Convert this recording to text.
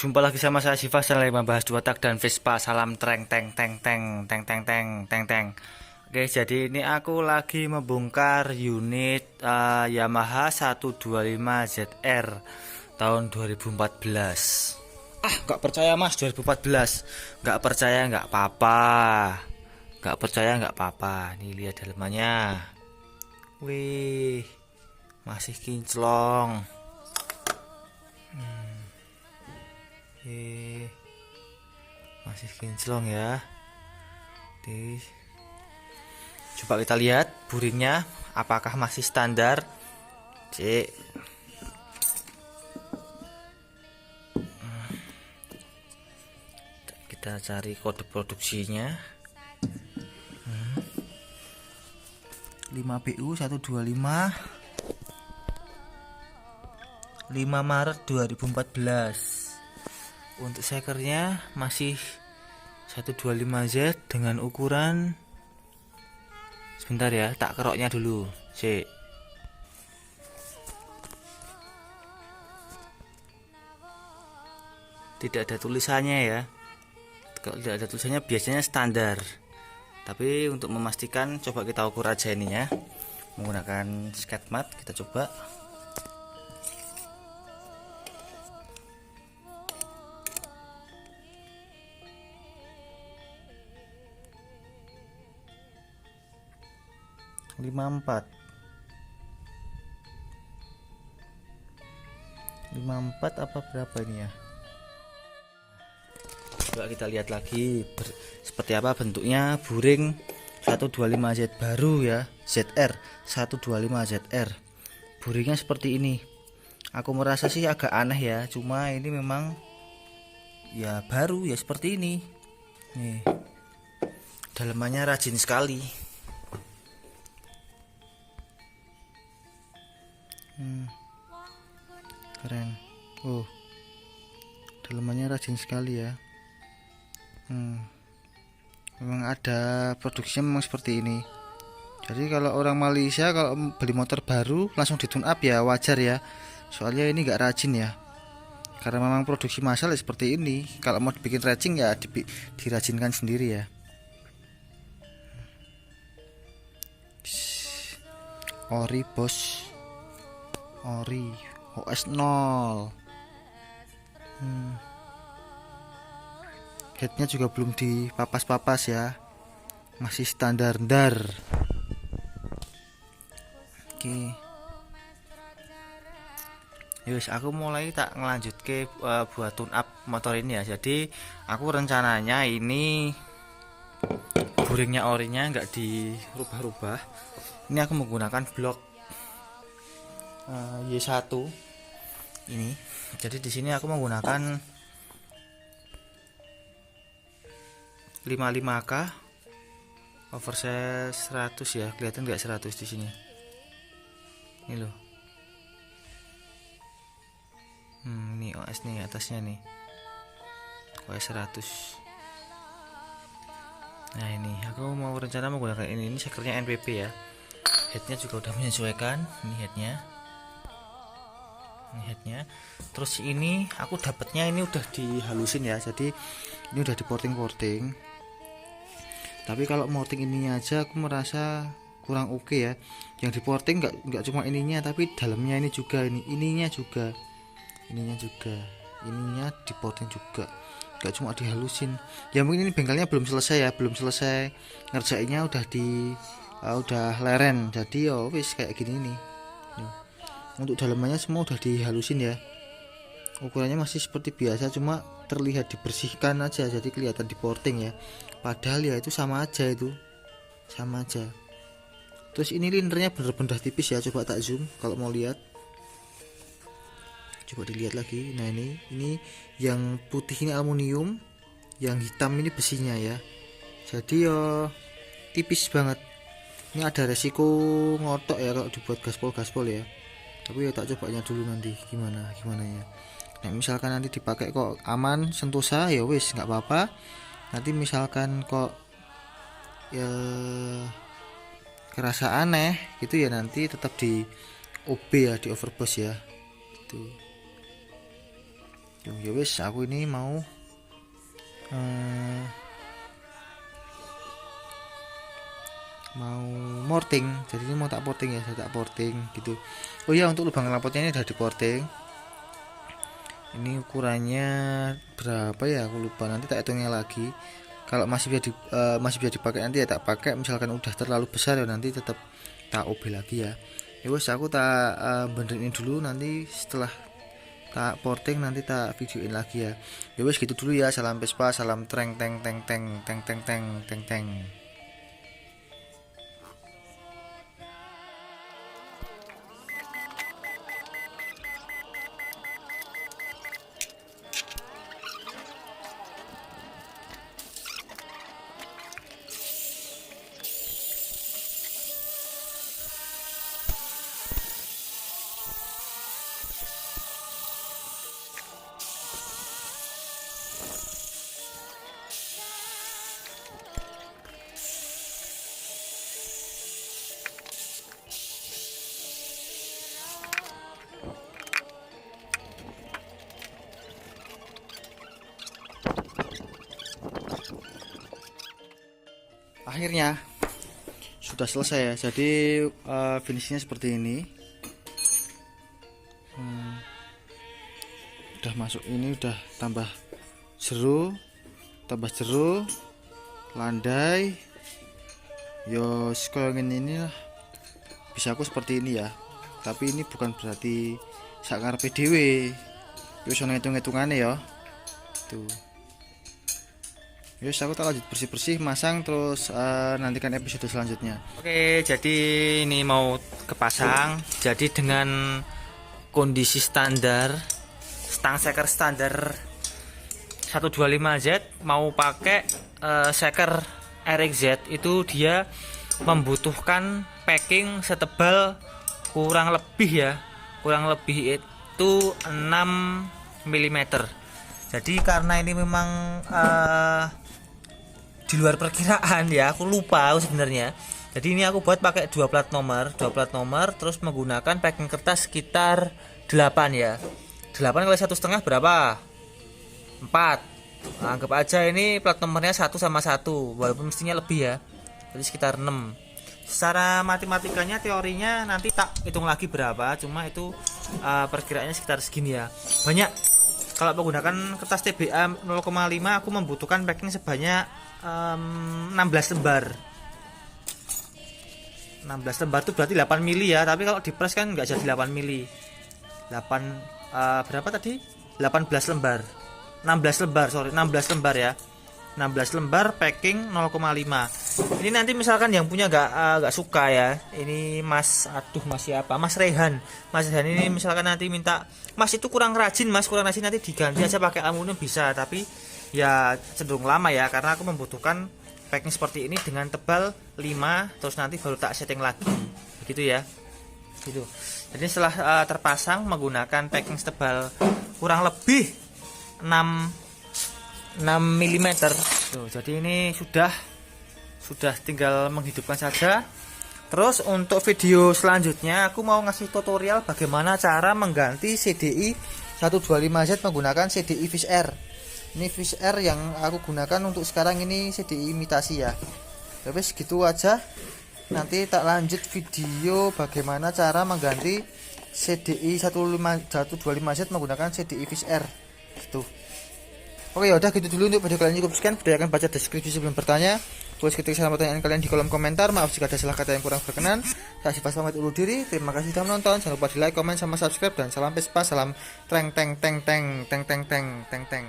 Jumpa lagi sama saya Siva, channel membahas dua tak dan Vespa. Salam treng teng teng teng teng teng teng teng teng. Oke, jadi ini aku lagi membongkar unit Yamaha 125 ZR tahun 2014. Nggak percaya mas, 2014. Nggak percaya nggak apa-apa. Nggak percaya nggak apa-apa. Nih lihat dalamannya. Wih, masih kinclong. Masih kinclong ya. Coba kita lihat buringnya apakah masih standar. Cek. Kita cari kode produksinya. 5BU 125 5 Maret 2014. Untuk sekernya masih 125Z dengan ukuran, sebentar ya, tak keroknya dulu. Cek. Tidak ada tulisannya ya. Kalau tidak ada tulisannya biasanya standar. Tapi untuk memastikan coba kita ukur aja ini ya. Menggunakan sket mat kita coba. lima empat apa berapa ini ya? Coba kita lihat lagi seperti apa bentuknya buring 125Z baru ya, ZR 125ZR. Buringnya seperti ini. Aku merasa sih agak aneh ya, cuma ini memang ya baru ya seperti ini. Nih, dalamannya rajin sekali. Keren. Dalamannya rajin sekali ya. Memang ada produksinya memang seperti ini. Jadi kalau orang Malaysia kalau beli motor baru langsung di tune up ya wajar ya. Soalnya ini enggak rajin ya. Karena memang produksi massal seperti ini. Kalau mau dibikin racing ya dirajinkan sendiri ya. Ori bos. Ori OS 0. Headnya juga belum dipapas-papas ya, masih standar. Oke, yus aku mulai tak ngelanjut ke buat tune up motor ini ya. Jadi aku rencananya ini buringnya orinya nggak dirubah-rubah. Ini aku menggunakan blok Y1 ini. Jadi di sini aku menggunakan 55K oversize 100 ya. Kelihatan nggak 100 di sini? Ini loh. Ini OS nih atasnya nih. OS 100. Nah, ini aku mau rencana menggunakan ini sekernya NPP ya. Headnya juga udah menyesuaikan. Ini headnya. Terus ini aku dapatnya ini udah dihalusin ya. Jadi ini udah di porting. Tapi kalau mounting ininya aja aku merasa kurang oke ya. Yang di porting nggak cuma ininya, tapi dalamnya ini juga, ininya di porting juga. Nggak cuma dihalusin. Ya mungkin ini bengkelnya belum selesai ngerjainnya, udah leren. Jadi wis kayak gini nih. Untuk dalamannya semua udah dihalusin ya. Ukurannya masih seperti biasa, cuma terlihat dibersihkan aja, jadi kelihatan di porting ya. Padahal ya itu sama aja itu. sama aja. Terus ini linernya bener-bener tipis ya, coba tak zoom kalau mau lihat. Coba dilihat lagi. Nah ini yang putih ini aluminium, yang hitam ini besinya ya. Jadi ya tipis banget. Ini ada resiko ngotok ya kalau dibuat gaspol ya. Tapi ya tak cobanya dulu nanti gimana ya. Nah misalkan nanti dipakai kok aman sentosa ya wis nggak apa-apa. Nanti misalkan kok ya kerasa aneh gitu ya, nanti tetap di OB ya, di overboss ya itu. Ya wis aku ini mau morting, jadi ini mau tak porting ya, saya tak porting gitu. Oh ya, untuk lubang knalpotnya ini udah di porting. Ini ukurannya berapa ya aku lupa, nanti tak hitungnya lagi. Kalau masih bisa dipakai nanti ya tak pakai, misalkan udah terlalu besar ya nanti tetap tak OB lagi ya. Ya wes aku tak benerin dulu, nanti setelah tak porting nanti tak videoin lagi ya. Ya wes gitu dulu ya, salam Vespa, salam treng teng teng teng teng teng teng teng teng. Akhirnya sudah selesai ya, jadi finishnya seperti ini. Udah masuk, ini udah tambah jeru, landai. Yo sekolongin ini lah, bisa aku seperti ini ya, tapi ini bukan berarti sakar PDW. Yo sono hitung-hitungannya ya tuh. Yus aku tak lanjut bersih-bersih, masang, terus nantikan episode selanjutnya. Oke, jadi ini mau kepasang. Jadi dengan kondisi standar, stang shaker standar 125Z mau pakai shaker RXZ, itu dia membutuhkan packing setebal kurang lebih itu 6 mm. Jadi karena ini memang di luar perkiraan ya, aku lupa sebenarnya. Jadi ini aku buat pakai dua plat nomor, terus menggunakan packing kertas sekitar 8 ya. 8 kali 1,5 berapa? 4. Nah, anggap aja ini plat nomornya 1 sama 1, walaupun mestinya lebih ya. Jadi sekitar 6. Secara matematikanya, teorinya nanti tak hitung lagi berapa, cuma itu perkiraannya sekitar segini ya. Banyak. Kalau menggunakan kertas TBA 0,5 aku membutuhkan packing sebanyak 16 lembar. 16 lembar itu berarti 8 mili ya, tapi kalau dipres kan nggak jadi 8 mili. 8 berapa tadi? 18 lembar. 16 lembar ya. 16 lembar packing 0,5. Ini nanti misalkan yang punya nggak suka ya, ini Mas siapa? Mas Rehan ini misalkan nanti minta, Mas itu kurang rajin nanti diganti aja pakai aluminium bisa, tapi ya cenderung lama ya, karena aku membutuhkan packing seperti ini dengan tebal 5, terus nanti baru tak setting lagi begitu ya gitu. Jadi setelah terpasang menggunakan packing setebal kurang lebih 6 mm tuh, jadi ini sudah tinggal menghidupkan saja. Terus untuk video selanjutnya aku mau ngasih tutorial bagaimana cara mengganti CDI 125Z menggunakan CDI Fish Air. Ini Fish Air yang aku gunakan untuk sekarang ini CDI imitasi ya. Tapi segitu aja. Nanti tak lanjut video bagaimana cara mengganti CDI 125Z menggunakan CDI Fish Air gitu. Oke ya udah gitu dulu untuk video kalian, cukup sekian. Video akan baca deskripsi sebelum bertanya. Tulis ketik salam pertanyaan kalian di kolom komentar. Maaf jika ada salah kata yang kurang berkenan. Saya Sifas pamit undur diri. Terima kasih sudah menonton. Jangan lupa di like, komen, sama subscribe, dan salam Vespa, salam treng teng teng teng teng teng teng teng teng.